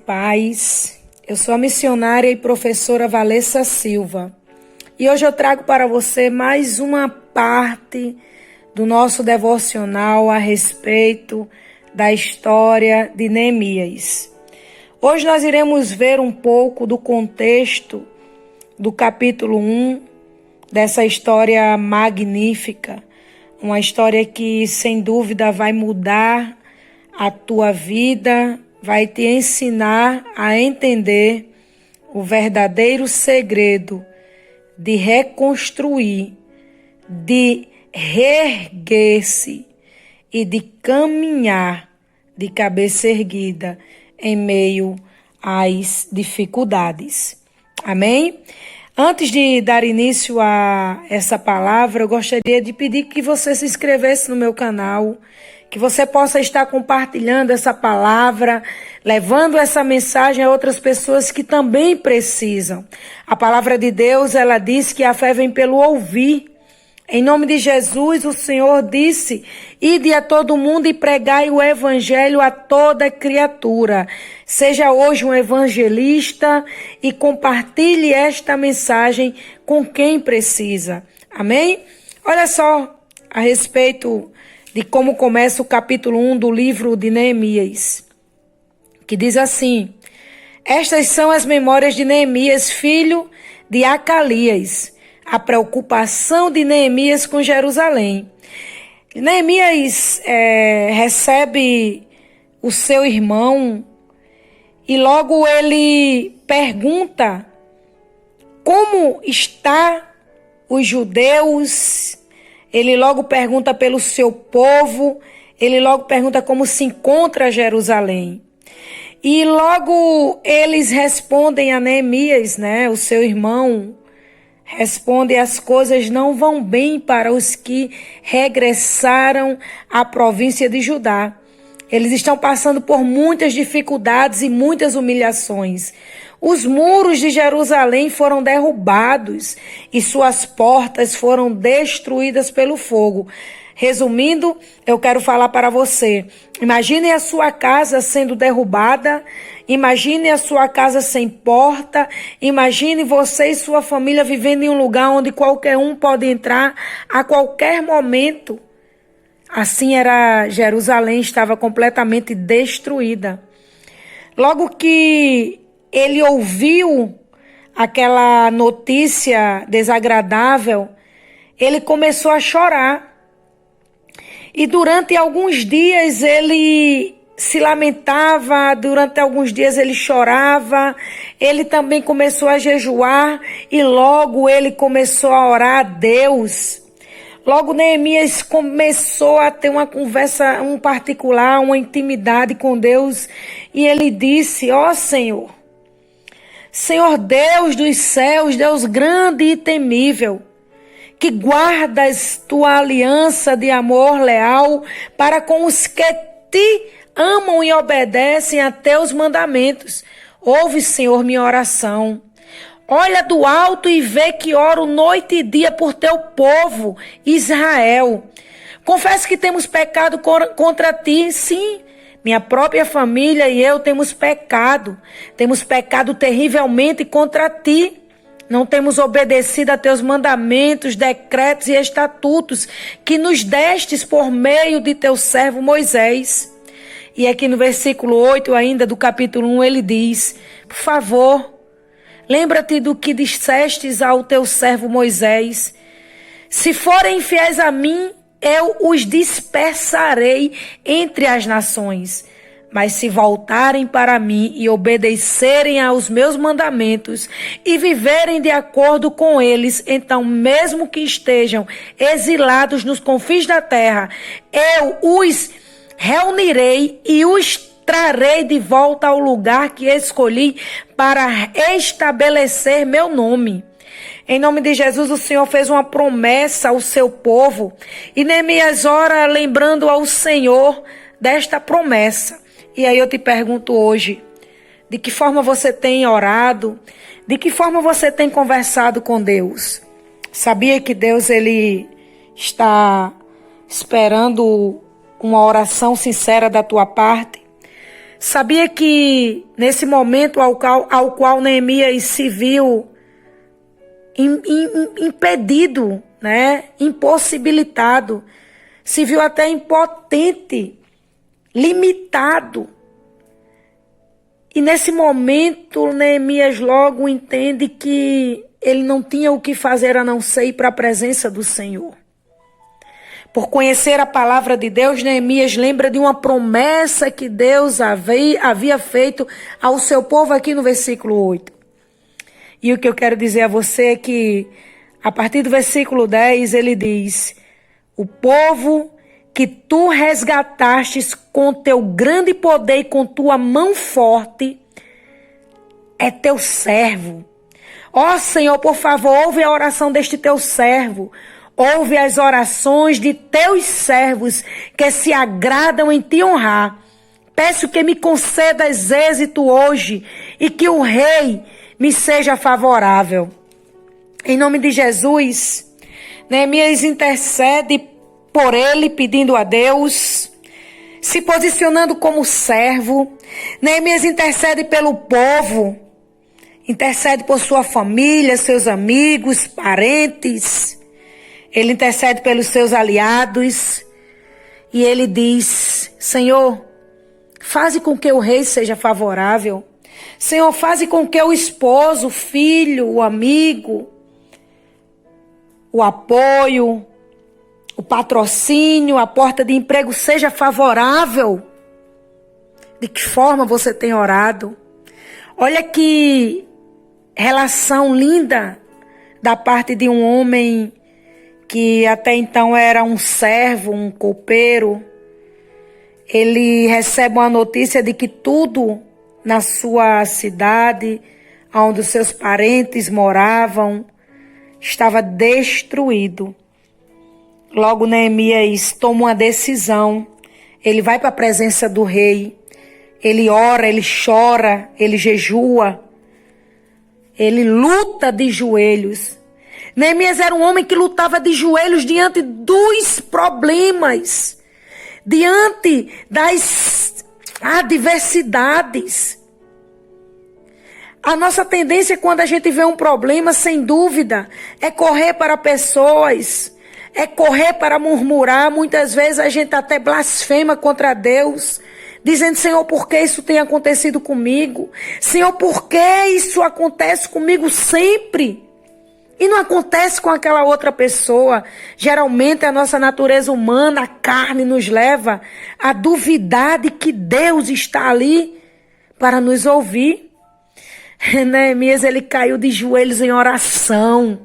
paz. Eu sou a missionária e professora Valessa Silva. E hoje eu trago para você mais uma parte do nosso devocional a respeito da história de Neemias. Hoje nós iremos ver um pouco do contexto do capítulo 1 dessa história magnífica. Uma história que, sem dúvida, vai mudar a tua vida, vai te ensinar a entender o verdadeiro segredo de reconstruir, de reerguer-se e de caminhar de cabeça erguida em meio às dificuldades. Amém? Antes de dar início a essa palavra, eu gostaria de pedir que você se inscrevesse no meu canal, que você possa estar compartilhando essa palavra, levando essa mensagem a outras pessoas que também precisam. A palavra de Deus, ela diz que a fé vem pelo ouvir. Em nome de Jesus, o Senhor disse: ide a todo mundo e pregai o evangelho a toda criatura. Seja hoje um evangelista e compartilhe esta mensagem com quem precisa. Amém? Olha só a respeito de como começa o capítulo 1 do livro de Neemias, que diz assim: estas são as memórias de Neemias, filho de Acalias, a preocupação de Neemias com Jerusalém. Neemias recebe o seu irmão e logo ele pergunta como está os judeus. Ele logo pergunta pelo seu povo, ele logo pergunta como se encontra Jerusalém. E logo eles respondem a Neemias, o seu irmão, responde: as coisas não vão bem para os que regressaram à província de Judá. Eles estão passando por muitas dificuldades e muitas humilhações. Os muros de Jerusalém foram derrubados e suas portas foram destruídas pelo fogo. Resumindo, eu quero falar para você: imagine a sua casa sendo derrubada, imagine a sua casa sem porta, imagine você e sua família vivendo em um lugar onde qualquer um pode entrar a qualquer momento. Assim era Jerusalém, estava completamente destruída. Logo que ele ouviu aquela notícia desagradável, ele começou a chorar. E durante alguns dias ele se lamentava, durante alguns dias ele chorava, ele também começou a jejuar e logo ele começou a orar a Deus. Logo Neemias começou a ter uma conversa, um particular, uma intimidade com Deus, e ele disse: ó Senhor, Senhor Deus dos céus, Deus grande e temível, que guardas tua aliança de amor leal para com os que te amam e obedecem a teus mandamentos. Ouve, Senhor, minha oração. Olha do alto e vê que oro noite e dia por teu povo, Israel. Confesso que temos pecado contra ti, sim. Minha própria família e eu temos pecado. Temos pecado terrivelmente contra ti. Não temos obedecido a teus mandamentos, decretos e estatutos que nos destes por meio de teu servo Moisés. E aqui no versículo 8 ainda do capítulo 1 ele diz: por favor, lembra-te do que dissestes ao teu servo Moisés. Se forem fiéis a mim, eu os dispersarei entre as nações. Mas se voltarem para mim e obedecerem aos meus mandamentos e viverem de acordo com eles, então mesmo que estejam exilados nos confins da terra, eu os reunirei e os trarei de volta ao lugar que escolhi para estabelecer meu nome. Em nome de Jesus, o Senhor fez uma promessa ao seu povo e Neemias ora lembrando ao Senhor desta promessa. E aí eu te pergunto hoje, de que forma você tem orado? De que forma você tem conversado com Deus? Sabia que Deus ele está esperando uma oração sincera da tua parte? Sabia que nesse momento ao qual Neemias se viu impedido, né? Impossibilitado, se viu até impotente, limitado. E nesse momento Neemias logo entende que ele não tinha o que fazer a não ser ir para a presença do Senhor. Por conhecer a palavra de Deus, Neemias lembra de uma promessa que Deus havia feito ao seu povo aqui no versículo 8. E o que eu quero dizer a você é que, a partir do versículo 10, ele diz: o povo que tu resgatastes com teu grande poder e com tua mão forte é teu servo. Ó Senhor, por favor, ouve a oração deste teu servo. Ouve as orações de teus servos que se agradam em te honrar. Peço que me concedas êxito hoje e que o rei me seja favorável. Em nome de Jesus, Neemias intercede por ele, pedindo a Deus, se posicionando como servo. Neemias intercede pelo povo, intercede por sua família, seus amigos, parentes. Ele intercede pelos seus aliados e ele diz: Senhor, faze com que o rei seja favorável. Senhor, faze com que o esposo, o filho, o amigo, o apoio, o patrocínio, a porta de emprego seja favorável. De que forma você tem orado? Olha que relação linda da parte de um homem que até então era um servo, um copeiro. Ele recebe uma notícia de que tudo na sua cidade, onde os seus parentes moravam, estava destruído. Logo Neemias toma uma decisão. Ele vai para a presença do rei. Ele ora, ele chora, ele jejua. Ele luta de joelhos. Neemias era um homem que lutava de joelhos diante dos problemas, diante das adversidades. A nossa tendência quando a gente vê um problema, sem dúvida, é correr para pessoas, é correr para murmurar. Muitas vezes a gente até blasfema contra Deus, dizendo: Senhor, por que isso tem acontecido comigo? Senhor, por que isso acontece comigo sempre? E não acontece com aquela outra pessoa. Geralmente a nossa natureza humana, a carne, nos leva a duvidar de que Deus está ali para nos ouvir. Neemias, ele caiu de joelhos em oração.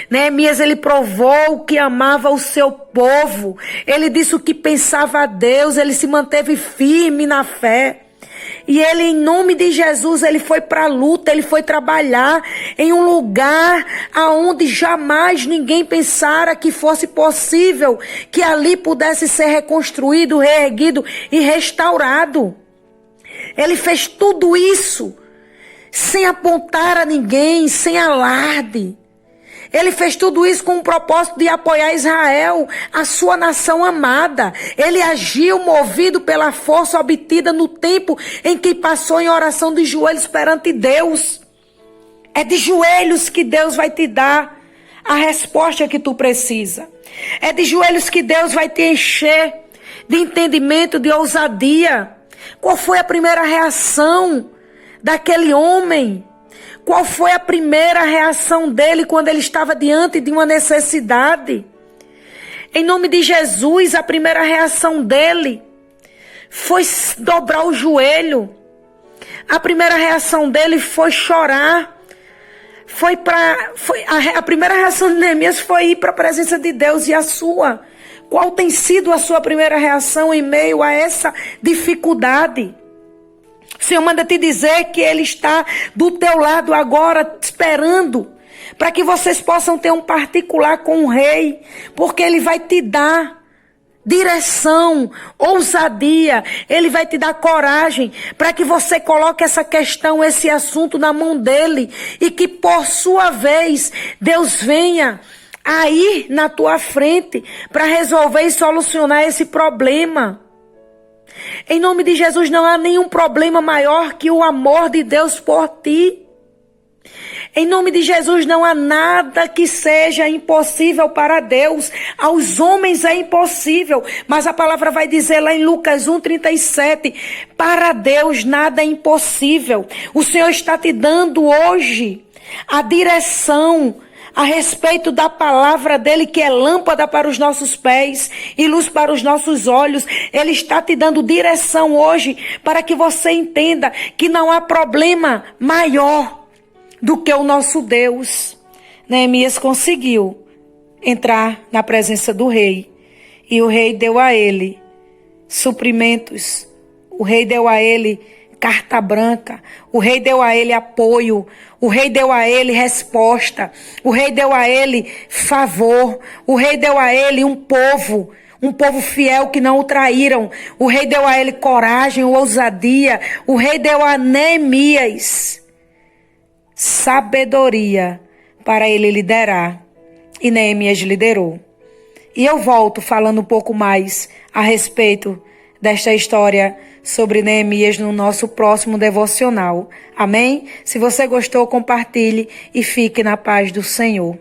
Neemias, ele provou que amava o seu povo. Ele disse o que pensava a Deus. Ele se manteve firme na fé. E ele, em nome de Jesus, ele foi para a luta, ele foi trabalhar em um lugar aonde jamais ninguém pensara que fosse possível que ali pudesse ser reconstruído, reerguido e restaurado. Ele fez tudo isso sem apontar a ninguém, sem alarde. Ele fez tudo isso com o propósito de apoiar Israel, a sua nação amada. Ele agiu movido pela força obtida no tempo em que passou em oração de joelhos perante Deus. É de joelhos que Deus vai te dar a resposta que tu precisa. É de joelhos que Deus vai te encher de entendimento, de ousadia. Qual foi a primeira reação daquele homem? Qual foi a primeira reação dele quando ele estava diante de uma necessidade? Em nome de Jesus, a primeira reação dele foi dobrar o joelho. A primeira reação dele foi chorar. A primeira reação de Neemias foi ir para a presença de Deus. E a sua? Qual tem sido a sua primeira reação em meio a essa dificuldade? O Senhor manda te dizer que Ele está do teu lado agora, esperando, para que vocês possam ter um particular com o Rei, porque Ele vai te dar direção, ousadia, Ele vai te dar coragem, para que você coloque essa questão, esse assunto na mão dEle, e que por sua vez, Deus venha a ir na tua frente, para resolver e solucionar esse problema. Em nome de Jesus, não há nenhum problema maior que o amor de Deus por ti. Em nome de Jesus, não há nada que seja impossível para Deus. Aos homens é impossível, mas a palavra vai dizer lá em Lucas 1:37, para Deus nada é impossível. O Senhor está te dando hoje a direção a respeito da palavra dele, que é lâmpada para os nossos pés e luz para os nossos olhos. Ele está te dando direção hoje para que você entenda que não há problema maior do que o nosso Deus. Neemias conseguiu entrar na presença do rei. E o rei deu a ele suprimentos. O rei deu a ele carta branca. O rei deu a ele apoio. O rei deu a ele resposta. O rei deu a ele favor. O rei deu a ele um povo fiel que não o traíram. O rei deu a ele coragem, ousadia. O rei deu a Neemias sabedoria para ele liderar. E Neemias liderou. E eu volto falando um pouco mais a respeito desta história sobre Neemias no nosso próximo devocional. Amém? Se você gostou, compartilhe e fique na paz do Senhor.